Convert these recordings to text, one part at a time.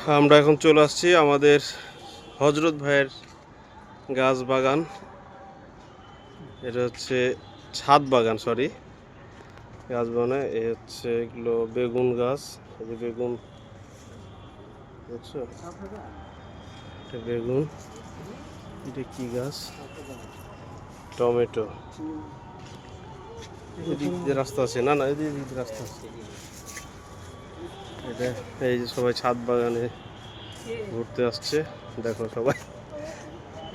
আমরা এখন চলে আসছি আমাদের হজরত ভাইয়ের গাছ বাগান। এটা হচ্ছে ছাদ বাগান, সরি গাছ বাগানে। এই হচ্ছে এগুলো বেগুন গাছ, এই যে বেগুন, বুঝছো? এটা বেগুন। এটা কি গাছ? টমেটো। এদিক দিয়ে রাস্তা আছে, না না এদিক দিয়ে রাস্তা আছে। এটা এই যে সবাই ছাদ বাগানে ঘুরতে আসছে, দেখো সবাই।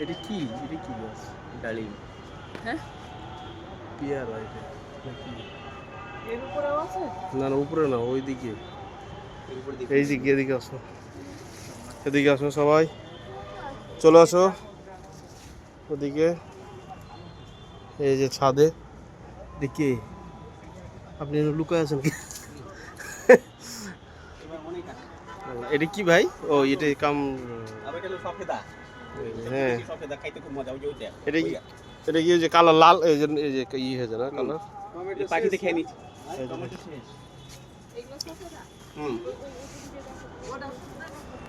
এটা কি গাছ? ডালিম। হ্যাঁ, পেয়ারা এটা নাকি? এর উপরেও আছে। না না উপরে না, ওইদিকে। এই দিকে, এদিকে আসো, এদিকে আসো সবাই, চলে আসো ওদিকে। এই যে ছাদে দেখি আপনি লুকায় আছেন কি? এটা কি ভাই? ও এটা কাম। হ্যাঁ, এটা কি? এটা কি যে কালার লাল, এই যে ই হয়েছে না কালার? পাখিতে খেয়ে নিচ্ছে।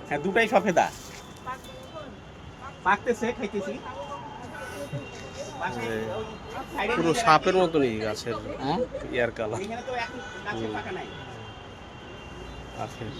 হ্যাঁ, দুটাই সফেদা। পাকতেছে, খাইতেছি। পুরো সাপের মতনই গাছের হ্যাঁ, ইয়ার কালার। এখানে তো এখন গাছে পাকা নাই। আখের